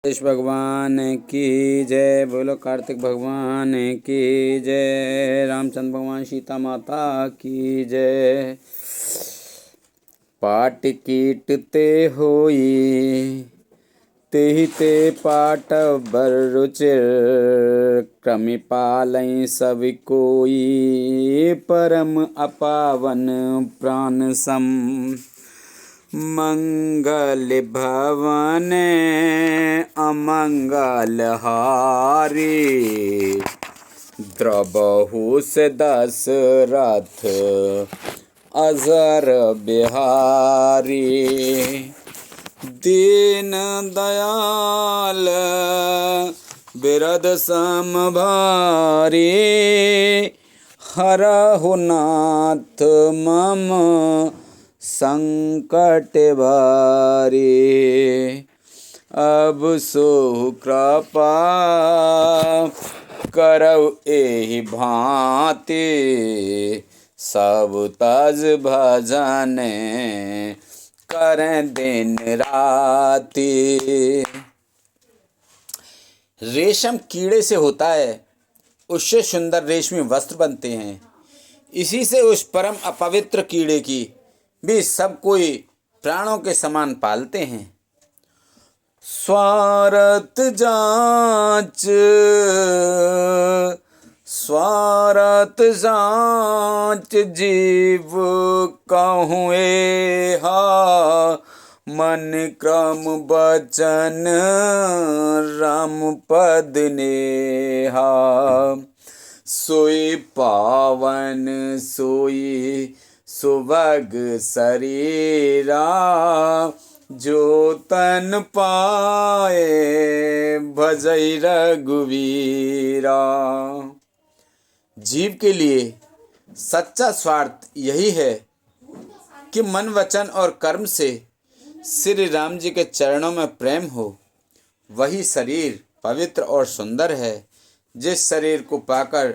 गणेश भगवान की जय। बोलो कार्तिक भगवान की जय। रामचंद्र भगवान सीता माता की जय। पाट कीटते होई तेहि ते पाट बर रुचिर क्रमि पालई सब कोई परम अपावन प्राण सम मंगल भवन अमंगल हारी द्रबहु से दशरथ अजर बिहारी दीन दयाल बिरद सम भारी हरहु नाथ मम संकट भारी अब सो कृपा करौ एहि भांति सब तज भजन करें दिन राति। रेशम कीड़े से होता है, उससे सुंदर रेशमी वस्त्र बनते हैं। इसी से उस परम अपवित्र कीड़े की भी सब कोई प्राणों के समान पालते हैं। स्वार्थ जांच जीव कहूँ एहा मन क्रम बचन राम पद नेहा सोई पावन सोई सुभग शरीरा जो तन पाए भजई रघुवीरा। जीव के लिए सच्चा स्वार्थ यही है कि मन वचन और कर्म से श्री राम जी के चरणों में प्रेम हो। वही शरीर पवित्र और सुंदर है जिस शरीर को पाकर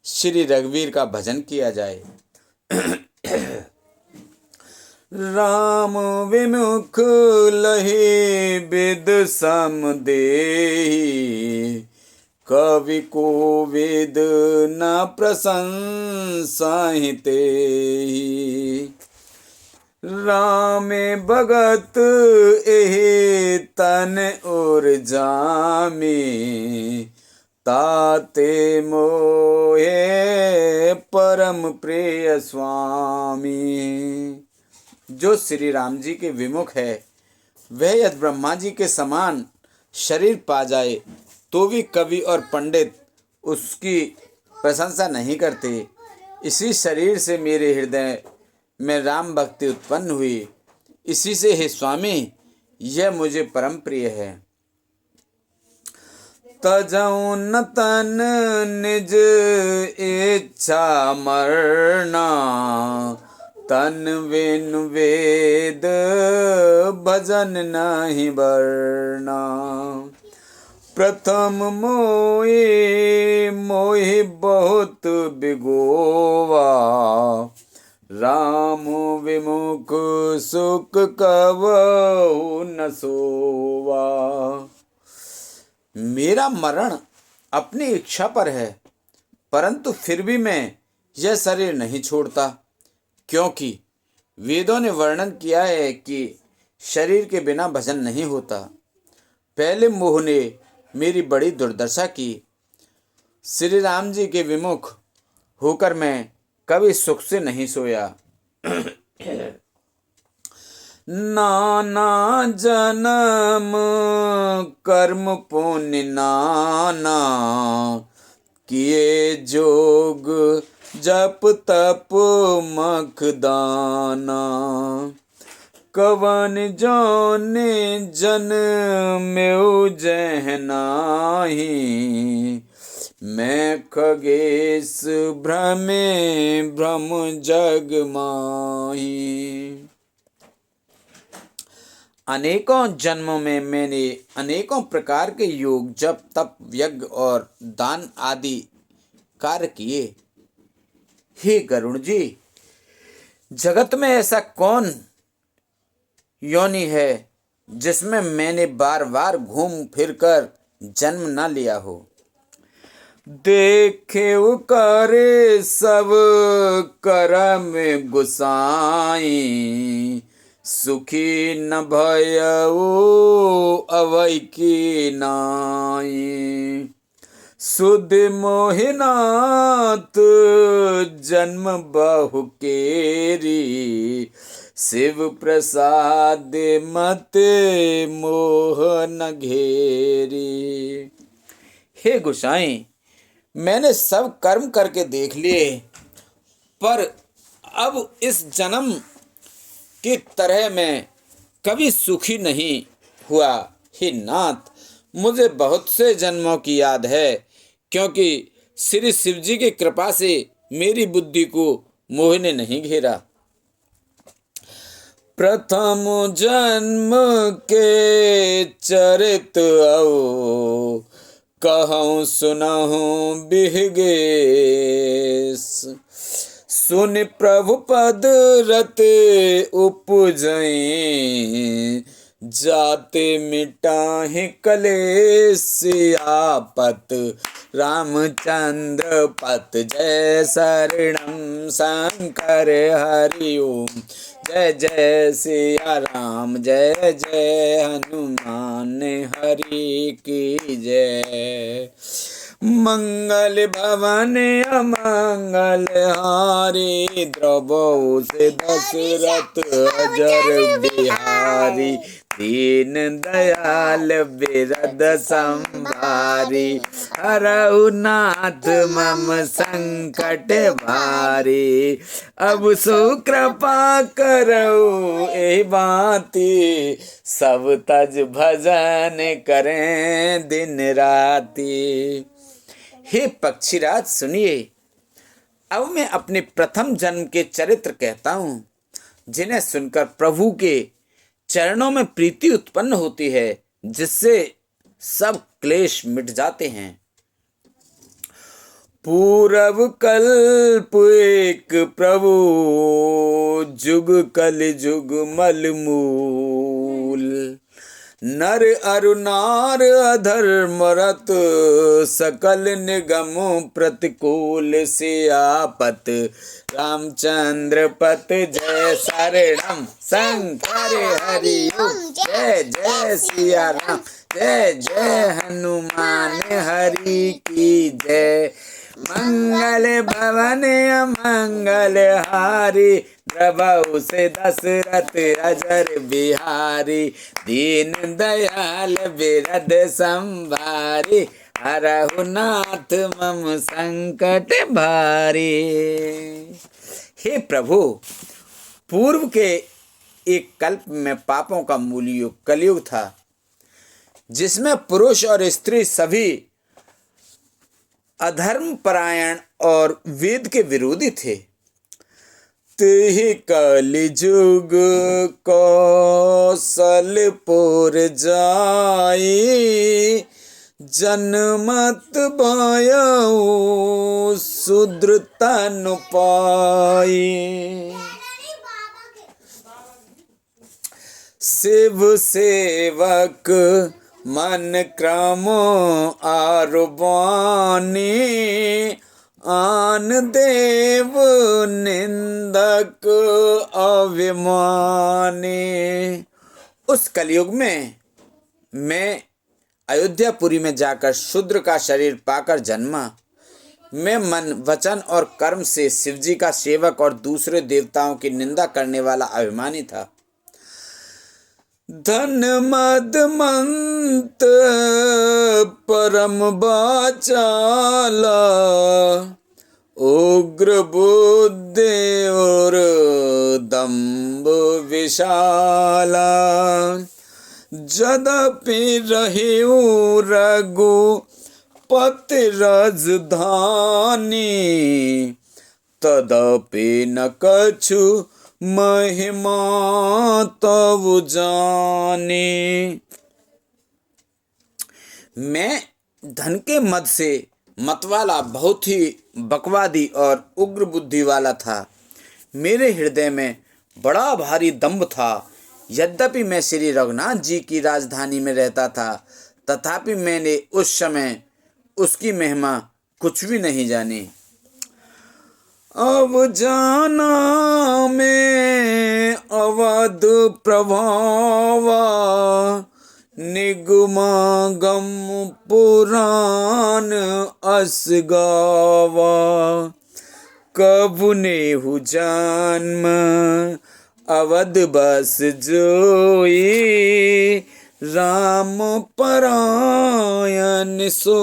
श्री रघुवीर का भजन किया जाए। राम विमुख लहि विद सम देहि कवि को वेद न प्रशंसाहि तेहि। रामे भगत एहि तन और जामे ताते मोहे परम प्रिय स्वामी। जो श्री राम जी के विमुख है वह यदि ब्रह्मा जी के समान शरीर पा जाए तो भी कवि और पंडित उसकी प्रशंसा नहीं करते। इसी शरीर से मेरे हृदय में राम भक्ति उत्पन्न हुई, इसी से हे स्वामी यह मुझे परम प्रिय है। तजौ न तन निज इच्छा मरना तन बिन वेद भजन नहीं बरना। प्रथम मोहि बहुत बिगोवा राम विमुख सुख कबहु न सोवा। मेरा मरण अपनी इच्छा पर है, परंतु फिर भी मैं यह शरीर नहीं छोड़ता, क्योंकि वेदों ने वर्णन किया है कि शरीर के बिना भजन नहीं होता। पहले मोह ने मेरी बड़ी दुर्दशा की। श्री राम जी के विमुख होकर मैं कभी सुख से नहीं सोया। नाना जन्म कर्म पुण्य नाना किए जोग जप तप मख दाना। कवन जाने जन्म्यो जह नाहि मैं खगेश भ्रमे भ्रम जग माही। अनेकों जन्मों में मैंने अनेकों प्रकार के योग जप तप यज्ञ और दान आदि कार्य किए। हे गरुण जी, जगत में ऐसा कौन योनि है जिसमें मैंने बार बार घूम फिर कर जन्म न लिया हो। देखे करे सब करम गुसाई, सुखी न भयऊ अवै की नाई। सुध मोहिनाथ जन्म बहु केरी, शिव प्रसाद मत मोह न घेरी। हे गोसाई, मैंने सब कर्म करके देख लिए, पर अब इस जन्म की तरह मैं कभी सुखी नहीं हुआ। हे नाथ, मुझे बहुत से जन्मों की याद है, क्योंकि श्री शिव जी की कृपा से मेरी बुद्धि को मोह ने नहीं घेरा। प्रथम जन्म के चरित आओ, कहूँ सुनहूँ बिहगेस। सुन प्रभु पद रत उपजई, जाते मिटाहि कलेश आपत। रामचंद्र पत जय शरणम शंकर हरि ओम। जय जय सिया राम, जय जय हनुमान हरि की जय। मंगल भवन अमंगल हारी, द्रवहु से दशरथ अजर बिहारी। दीन दयाल बिरद संभारी, हरहु नाथ मम संकट भारी। अब सो कृपा करऊ एहि बाती, सब तज भजन करें दिन राती। हे पक्षीराज सुनिए, अब मैं अपने प्रथम जन्म के चरित्र कहता हूँ, जिन्हें सुनकर प्रभु के चरणों में प्रीति उत्पन्न होती है, जिससे सब क्लेश मिट जाते हैं। पूरब कल्प एक प्रभु, जुग कल जुग मलमूल। नर अरु नार अधर्मरत, सकल निगम प्रतिकूल। सियापत रामचंद्र पत जय शरणम शंकर हरि ओम। जय जय सिया राम, जय जय हनुमान हरि की जय। मंगल भवन अमंगल हारी, द्रवहु से दशरथ अजर बिहारी। दीन दयाल बिरद संभारी, हरहु नाथ मम संकट भारी। हे प्रभु, पूर्व के एक कल्प में पापों का मूल युग कलयुग था, जिसमें पुरुष और स्त्री सभी अधर्म परायण और वेद के विरोधी थे। तेहि कलिजुग कौशलपुर जाई, जनमत भयउ शूद्र तनु पाई। शिव सेवक मन क्रम आरुबानी, आन देव निंदक अभिमानी। उस कलयुग में मैं अयोध्यापुरी में जाकर शूद्र का शरीर पाकर जन्मा। मैं मन वचन और कर्म से शिवजी का सेवक और दूसरे देवताओं की निंदा करने वाला अभिमानी था। धन मद मंत परम बाचाला, उग्र बुद्धि और दम्भ विशाला। यद्यपि रहिउ रघुपति राजधानी, तदपि न कछु महिमा तब जाने। मैं धन के मद से मतवाला, बहुत ही बकवादी और उग्र बुद्धि वाला था। मेरे हृदय में बड़ा भारी दंभ था, यद्यपि मैं श्री रघुनाथ जी की राजधानी में रहता था, तथापि मैंने उस समय उसकी महिमा कुछ भी नहीं जानी। अब जाना मैं अवध प्रभावा, निगमागम पुराण अस गावा। कबु नेहु जन्म अवध बस जोई, राम परायण सो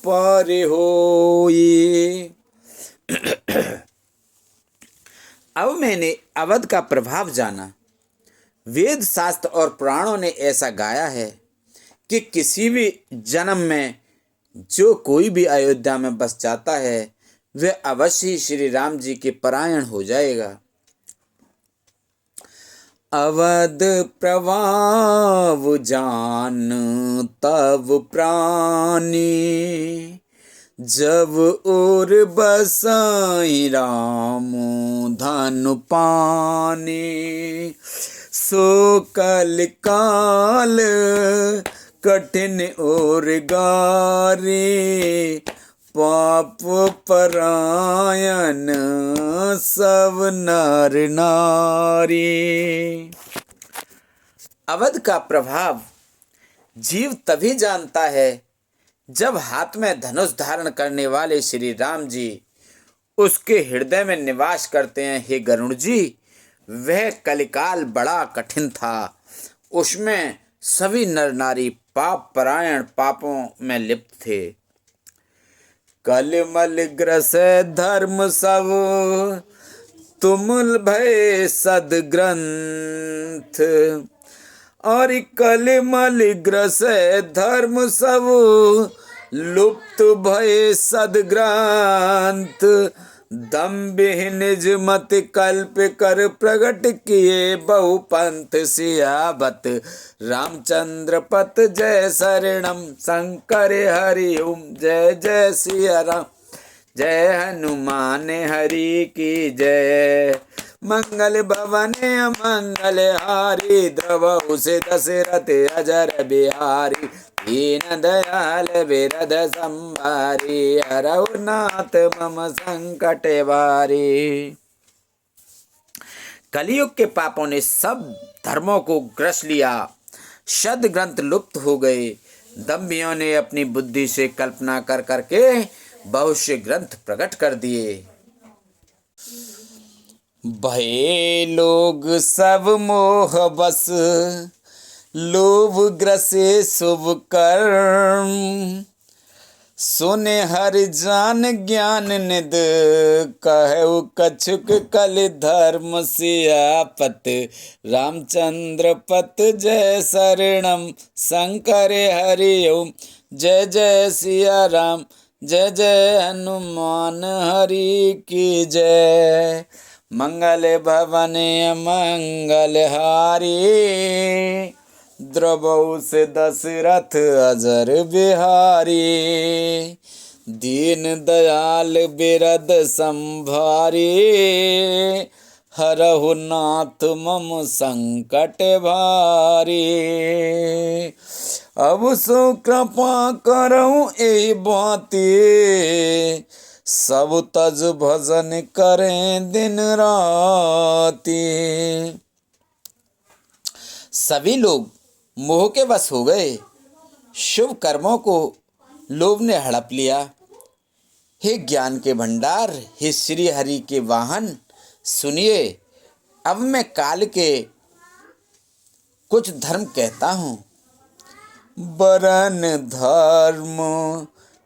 पार होई। अब मैंने अवध का प्रभाव जाना। वेद शास्त्र और पुराणों ने ऐसा गाया है कि किसी भी जन्म में जो कोई भी अयोध्या में बस जाता है वह अवश्य ही श्री राम जी के परायण हो जाएगा। अवध प्रभाव जान तब प्राणी, जब और बसाई राम धनु पानी। सो कल काल कठिन और गारी, पाप परायण सब नर नारी। अवध का प्रभाव जीव तभी जानता है जब हाथ में धनुष धारण करने वाले श्री राम जी उसके हृदय में निवास करते हैं। हे गरुड़ जी, वह कलिकाल बड़ा कठिन था। उसमें सभी नर नारी पाप परायण पापों में लिप्त थे। कलिमल ग्रस धर्म सब, तुमुल भय सदग्रंथ। और कलिमल ग्रस धर्म सब, लुप्त भय सदग्रंथ। दम्भिह निज मत कल्प कर, प्रगट किए बहु पंथ। सियावत रामचंद्र पत जय शरणम, शंकर हरि ओम जय जय सिया राम। जय हनुमान हरि की जय। मंगल भवन मंगल हारी, द्रवहु से दशरथ अजर बिहारी। दीन दयाल बिरध संभारी, हरहु नाथ मम संकट वारी। कलयुग के पापों ने सब धर्मों को ग्रस लिया, शद ग्रंथ लुप्त हो गए। दम्भियों ने अपनी बुद्धि से कल्पना कर करके बहुत से ग्रंथ प्रकट कर दिए। भये लोग सब मोह बस, लोभ ग्रसे शुभ कर्म। सुने हर जान ज्ञान निध, कहु कछुक कल धर्म। सियापत रामचंद्र पत जय शरणम, शंकर हरि ओम जय जय सिया राम। जय जय हनुमान हरि की जय। मंगल भवन मंगल हारी, द्रवहु से दशरथ अजर बिहारी। दीन दयाल बिरद संभारी, हरहु नाथ मम संकट भारी। अब सो कृपा करऊं ए बाती, सब तज भजन करें दिन राती। सभी लोग मोह के वश हो गए, शुभ कर्मों को लोभ ने हड़प लिया। हे ज्ञान के भंडार, हे श्री हरि के वाहन, सुनिए अब मैं काल के कुछ धर्म कहता हूँ। बरन धर्म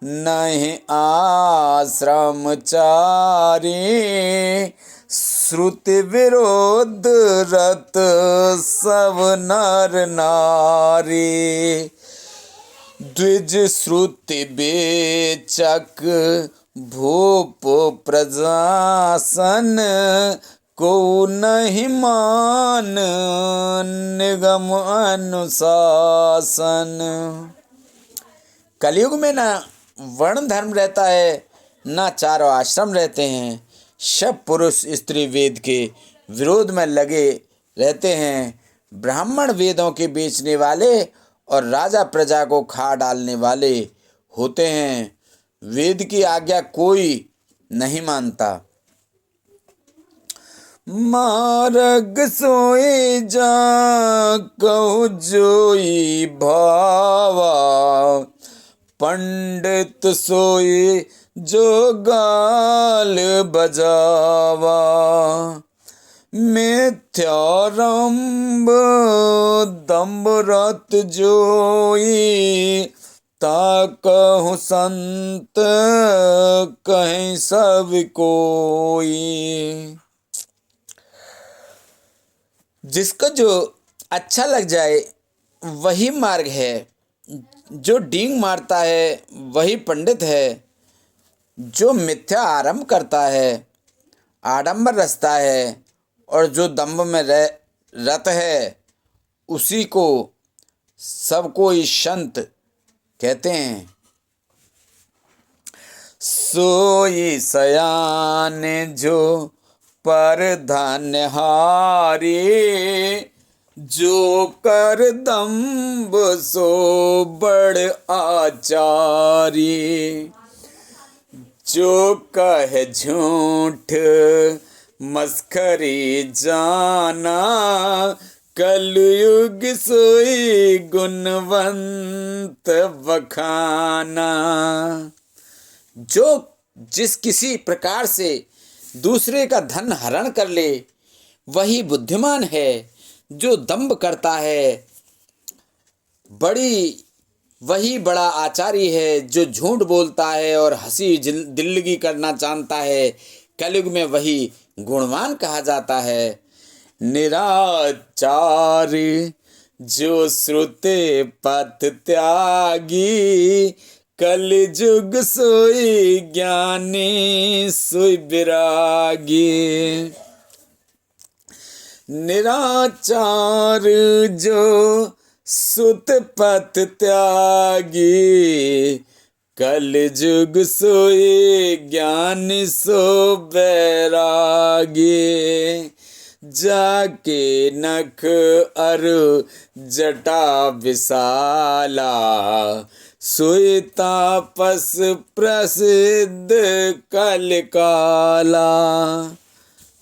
नहीं आश्रम चारी, श्रुति विरोध रत सब नर नारी। द्विज श्रुति बेचक भूप प्रजासन, को नहीं मान निगम अनुशासन। कलयुग में ना वर्ण धर्म रहता है, ना चारों आश्रम रहते हैं। सब पुरुष स्त्री वेद के विरोध में लगे रहते हैं। ब्राह्मण वेदों के बेचने वाले और राजा प्रजा को खा डालने वाले होते हैं। वेद की आज्ञा कोई नहीं मानता। मार्ग सोए जा कहो जोई भावा, पंडित सोए जो गाल बजावा। मिथ्यारंभ दम्भ रत जोई, ताकहु संत कहीं सब कोई। जिसको जो अच्छा लग जाए वही मार्ग है। जो डींग मारता है वही पंडित है। जो मिथ्या आरंभ करता है, आडंबर रचता है और जो दंभ में रत है, उसी को सब कोई संत कहते हैं। सोई सयान जो पर धन्य हारी, जो कर दंभ सो बड़ आचारी। जो कह झूठ मस्खरी जाना, कलयुग सोई गुणवंत बखाना। जो जिस किसी प्रकार से दूसरे का धन हरण कर ले वही बुद्धिमान है। जो दंभ करता है वही बड़ा आचारी है। जो झूठ बोलता है और हंसी दिल्लगी करना जानता है, कलयुग में वही गुणवान कहा जाता है। निराचार जो श्रुते पथ त्यागी, कलयुग सोई ज्ञानी सोई विरागी। निराचार जो सुत पथ त्यागी, कलयुग सोई ज्ञानी सो बैरागी। जाके नख अरु जटा विशाला, सोई तापस प्रसिद्ध कलिकाला।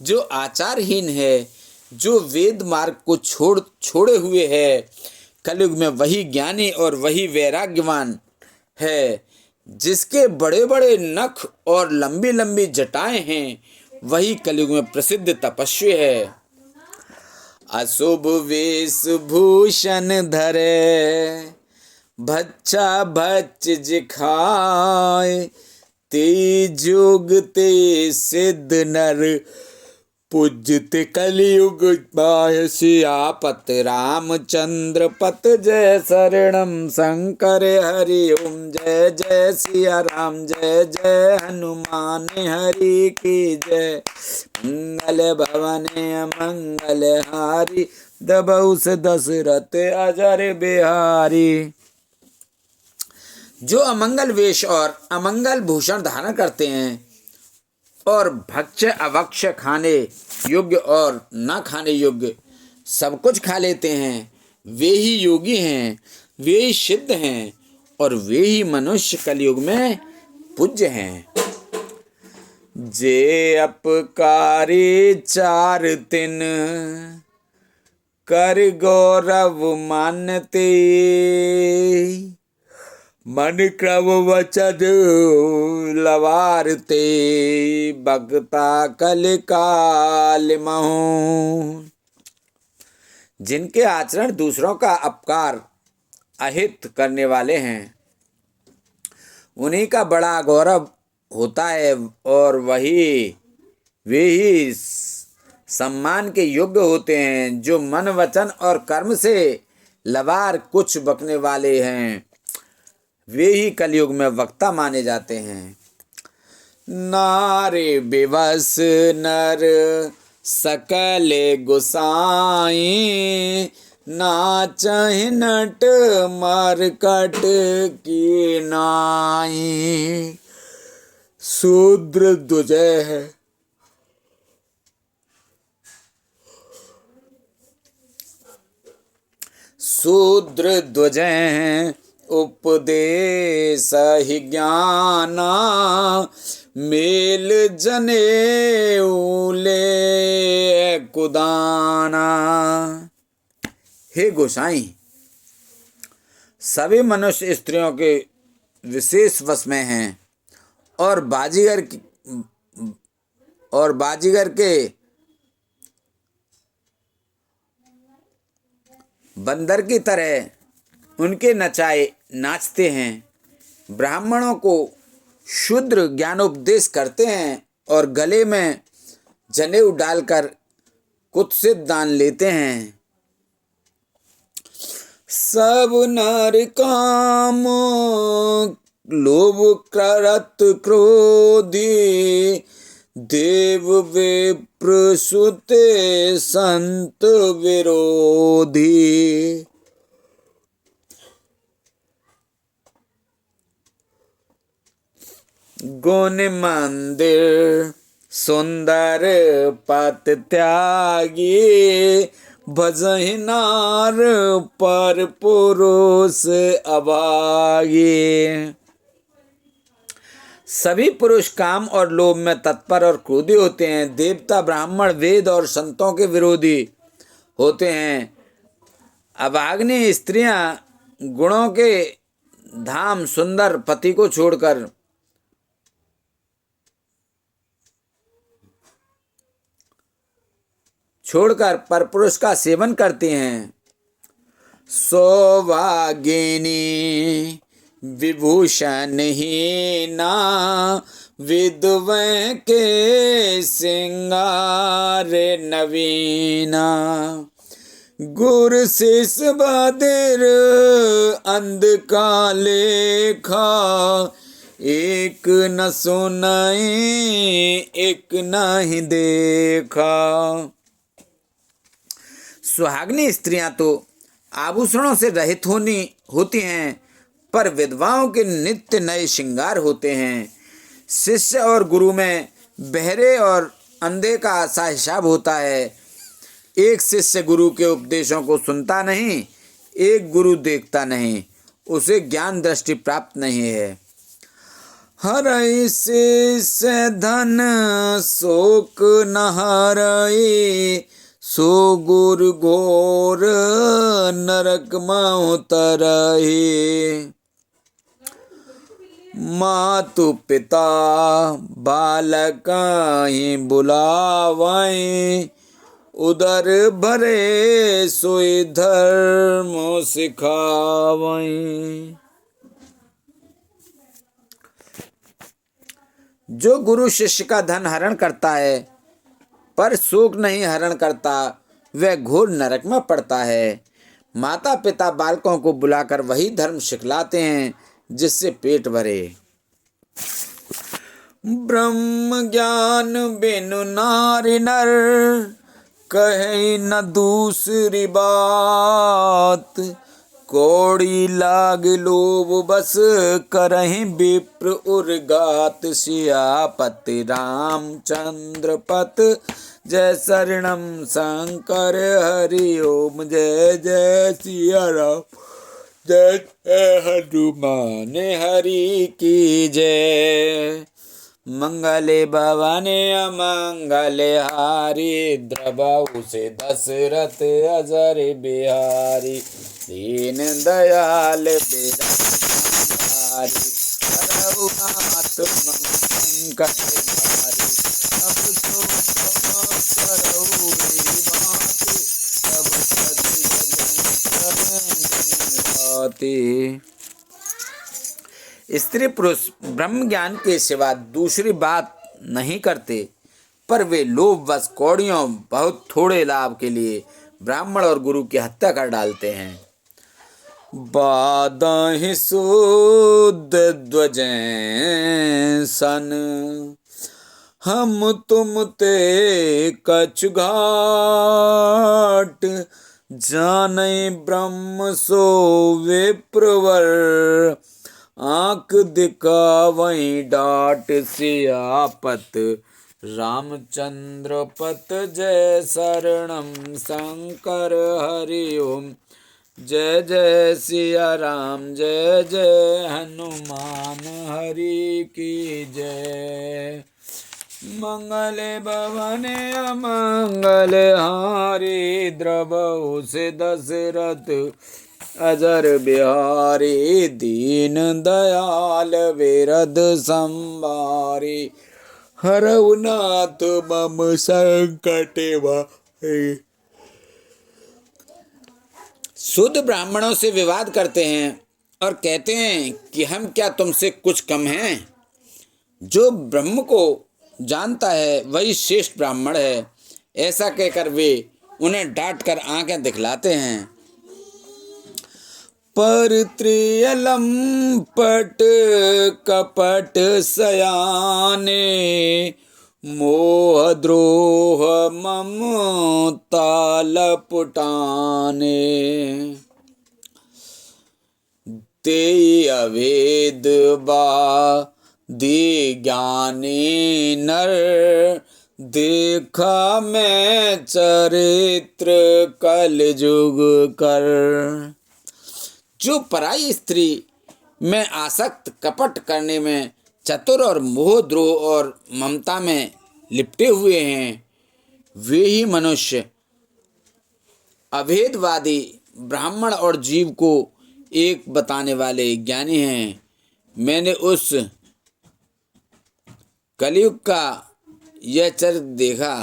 जो आचारहीन है, जो वेद मार्ग को छोड़े हुए है, कलयुग में वही ज्ञानी और वही वैराग्यवान है। जिसके बड़े बड़े नख और लंबी लंबी जटाएं हैं, वही कलयुग में प्रसिद्ध तपस्वी है। अशुभ वेश भूषण धरे, भच्छा भच्च जिखाए, ते जुग ते सिद्ध नर पूज्यते कलियुग पाय। सियापत रामचंद्र पत जय शरणम शंकर हरि ओम। जय जय सिया राम जय जय हनुमान हरि की जय। मंगल भवने मंगल हारी, दबऊ से दशरथ अजर बिहारी। जो अमंगल वेश और अमंगल भूषण धारण करते हैं और भक्ष्य अभक्ष्य खाने योग्य और न खाने योग्य सब कुछ खा लेते हैं, वे ही योगी हैं, वे ही सिद्ध हैं और वे ही मनुष्य कलयुग में पूज्य हैं। जे अपकारी चार तिन, कर गौरव मानते, मन क्रम वचन लवारते, भगता कलिकाल महु। जिनके आचरण दूसरों का अपकार अहित करने वाले हैं, उन्हीं का बड़ा गौरव होता है और वे ही सम्मान के योग्य होते हैं। जो मन वचन और कर्म से लवार कुछ बकने वाले हैं, वे ही कलयुग में वक्ता माने जाते हैं। नारे विवश नर सकल गुसाई, नाचहि नट मरकट की नाई। शूद्र दुजय है, शूद्र ध्वजः उपदेश ही ज्ञाना मेल जनेऊ ले कुदाना। हे गोसाई, सभी मनुष्य स्त्रियों के विशेष वश में हैं और बाजीगर के बंदर की तरह उनके नचाए नाचते हैं। ब्राह्मणों को शूद्र ज्ञानोपदेश करते हैं और गले में जनेऊ डालकर कुत्सित दान लेते हैं। सब नर काम लोभ करत क्रोधी देव विप्र सुते संत विरोधी। गुण मंदिर सुंदर पत त्यागी भजहि नार पर पुरुष अभागी। सभी पुरुष काम और लोभ में तत्पर और क्रोधी होते हैं। देवता ब्राह्मण वेद और संतों के विरोधी होते हैं। अभाग्नि स्त्रियां गुणों के धाम सुंदर पति को छोड़कर परपुरुष का सेवन करती हैं। सौभागिनी विभूषण ही ना विधवै के सिंगार नवीना। गुर शिष बधिर अंध का लेखा एक न सुनाई एक नहीं देखा। सुहागनी स्त्रियां तो आभूषणों से रहित होती हैं, पर विधवाओं के नित्य नए श्रृंगार होते हैं। शिष्य और गुरु में बहरे और अंधे का सा हिसाब होता है। एक शिष्य गुरु के उपदेशों को सुनता नहीं, एक गुरु देखता नहीं, उसे ज्ञान दृष्टि प्राप्त नहीं है। हरई शिष्य धन शोक न हरई सो गुर घोर नरक में तरही। मातु पिता बालक ही बुलावाई उदर भरे सोई धर्म सिखावाई। जो गुरु शिष्य का धन हरण करता है पर शोक नहीं हरण करता, वह घोर नरक में पड़ता है। माता पिता बालकों को बुलाकर वही धर्म सिखलाते हैं जिससे पेट भरे। ब्रह्म ज्ञान बिनु नारी नर कहे न दूसरी बात। कौड़ी लाग लोभ बस करहि विप्र उर्गात। सियापति रामचंद्र पत जय शरणम शंकर हरि ओम। जय जय सिया राम जय जय हनुमान हरि की जय। मंगले भवाने अमंगले हारी द्रवहु से दशरथ अजर बिहारी। दीन दयाल बिरारी हरहु नाथ मम संकट भारी। अब सो करहु रे बाती तब सद स्त्री पुरुष ब्रह्म ज्ञान के सिवा दूसरी बात नहीं करते, पर वे लोभवश कौड़ियों बहुत थोड़े लाभ के लिए ब्राह्मण और गुरु की हत्या कर डालते हैं। बादहि शुद्ध ध्वजें सन हम तुम ते कछु घाट। जानै ब्रह्म सो विप्रवर आंख दिखावई डाट। सियापत रामचंद्र पत जय शरणम शंकर हरि ओम। जय जय सिया राम, जय जय हनुमान, हरि की जय। मंगल भवन अमंगल हारी, द्रवहु से दशरथ अजर बिहारी। दीन दयाल विरद संभारी, हरऊ नाथ मम संकट भारी। शुद्ध ब्राह्मणों से विवाद करते हैं और कहते हैं कि हम क्या तुमसे कुछ कम हैं। जो ब्रह्म को जानता है वही श्रेष्ठ ब्राह्मण है। ऐसा कहकर वे उन्हें डांट कर आंखें दिखलाते हैं। पर त्रियलम पट कपट सयाने, मोह द्रोह ममता लपुटाने। ते अवेद बाधी ज्ञानी नर, देखा मैं चरित्र कलयुग कर। जो पराई स्त्री में आसक्त, कपट करने में चतुर और मोहद्रोह और ममता में लिपटे हुए हैं, वे ही मनुष्य अभेदवादी ब्राह्मण और जीव को एक बताने वाले ज्ञानी हैं। मैंने उस कलयुग का यह चरित्र देखा।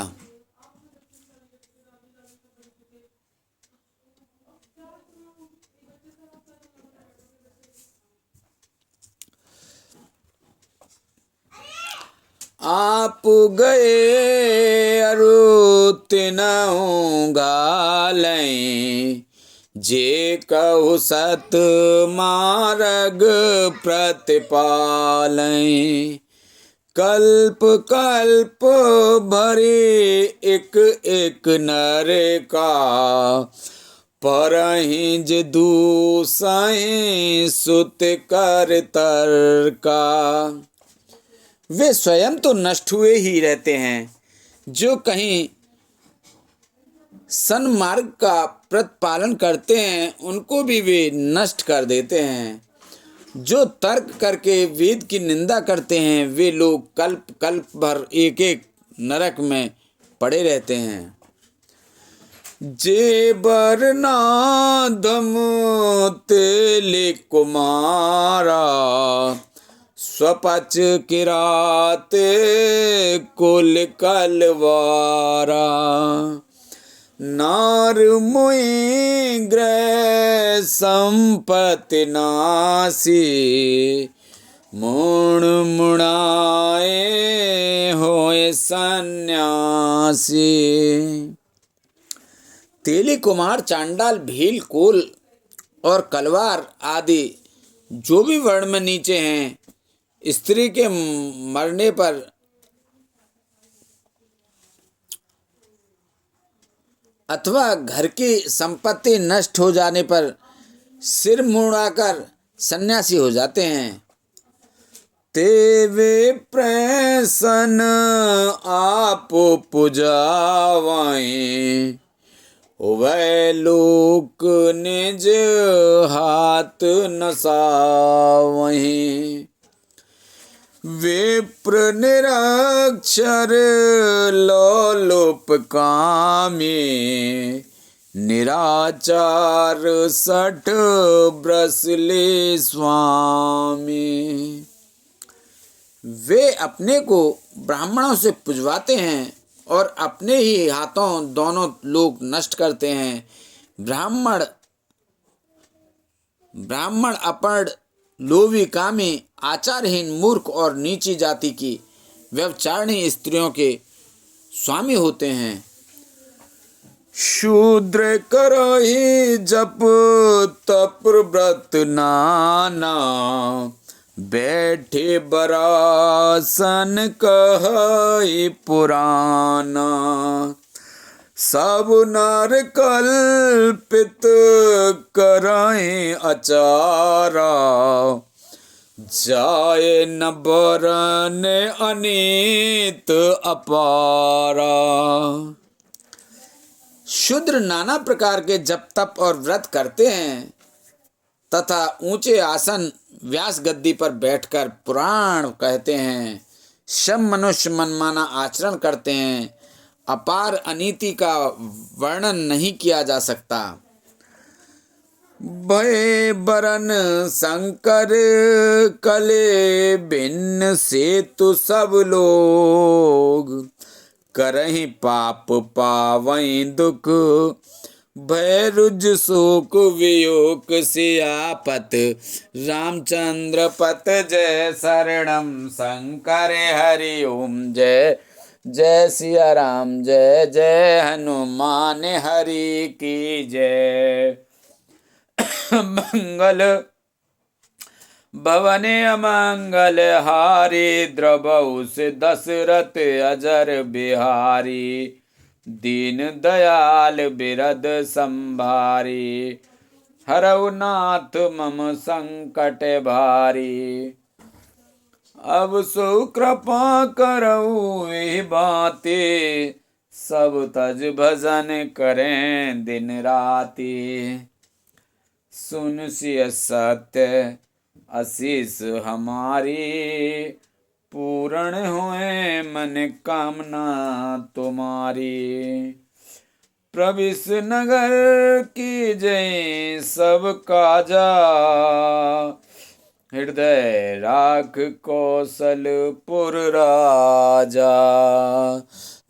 आप गए अरु तिनहु घालें, जे कहु सत मार्ग प्रतिपालें। कल्प कल्प भरे एक एक नर का, परहिज दूसहि सुत कर तर का। वे स्वयं तो नष्ट हुए ही रहते हैं, जो कहीं सन्मार्ग का प्रतिपालन करते हैं उनको भी वे नष्ट कर देते हैं। जो तर्क करके वेद की निंदा करते हैं, वे लोग कल्प कल्प भर एक एक नरक में पड़े रहते हैं। जे बरनादम तेले कुमारा, स्वपच किराते कुल कलवारा। नार मुई ग्रह संपत्ति नासी, मुण मुणाए होए सन्यासी। तेली कुमार, चांडाल, भील, कोल और कलवार आदि जो भी वर्ण में नीचे हैं, स्त्री के मरने पर अथवा घर की संपत्ति नष्ट हो जाने पर सिर मुड़ाकर सन्यासी हो जाते हैं। ते वे प्रसन्न आप पुजावाएं, वै लोक निज हाथ नसावहीं। विप्र निरक्षर लोलुप कामी, निराचार सठ ब्रसले स्वामी। वे अपने को ब्राह्मणों से पुजवाते हैं और अपने ही हाथों दोनों लोग नष्ट करते हैं। ब्राह्मण अपर्ण, लोभी, कामी, आचारहीन, मूर्ख और नीची जाति की व्यभिचारिणी स्त्रियों के स्वामी होते हैं। शूद्र करहि जप तप व्रत नाना, बैठे बरासन कहहि पुराना। सब नर कल्पित करहि अचारा, जाए न बरन अनीत अपारा। शूद्र नाना प्रकार के जप तप और व्रत करते हैं तथा ऊंचे आसन व्यास गद्दी पर बैठकर पुराण कहते हैं। सब मनुष्य मनमाना आचरण करते हैं। अपार अनीति का वर्णन नहीं किया जा सकता। भय बरन शंकर कले भिन्न सेतु सब लोग, करहि पाप पावई दुख, भय रुज शोक वियोग सियापत, रामचंद्र पत जय शरणम शंकर हरि ओम जय जय सिया राम जय जय हनुमान हरि की जय। मंगल भवने अमंगल हारी, द्रवहु से दशरथ अजर बिहारी, दीन दयाल बिरद संभारी, हरऊ नाथ मम संकट भारी। अब सो कृपा करऊ एहि बाते, सब तज भजन करें दिन राति, सुन सिय सत्य आशीष हमारी, पूर्ण हुए मन कामना तुम्हारी। प्रविश नगर की जय सब काजा, हृदय राख कौशलपुर राजा।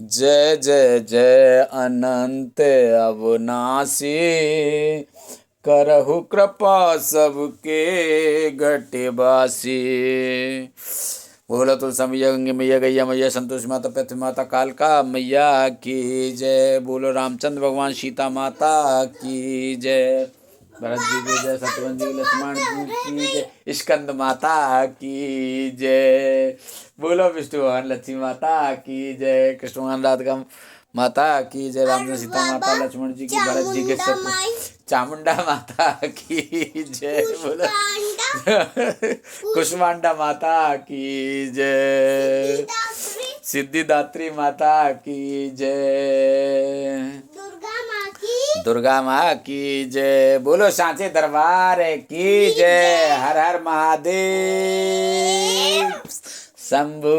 जय जय जय अनंत अविनाशी, करहु कृपा सबके घटवासी। बोला तुलसी मैया गंगे मैया गैया मैया संतोष माता पृथ्वी माता कालका मैया की जय। बोलो रामचंद्र भगवान सीता माता की जय। भरत जी की जय, शत्रुघ्न जी लक्ष्मण जी की जय, स्कंद माता की जय। बोलो विष्णु भगवान लक्ष्मी माता की जय, कृष्ण भगवान राधिका माता की जय, रामचंद्र सीता माता लक्ष्मण जी की, भरत जी के चामुंडा माता की जय। बोलो कुष्मांडा माता की जय, सिद्धिदात्री माता की जय, दुर्गा माँ की जय। बोलो सांचे दरबार की जय। हर हर महादेव शंभू।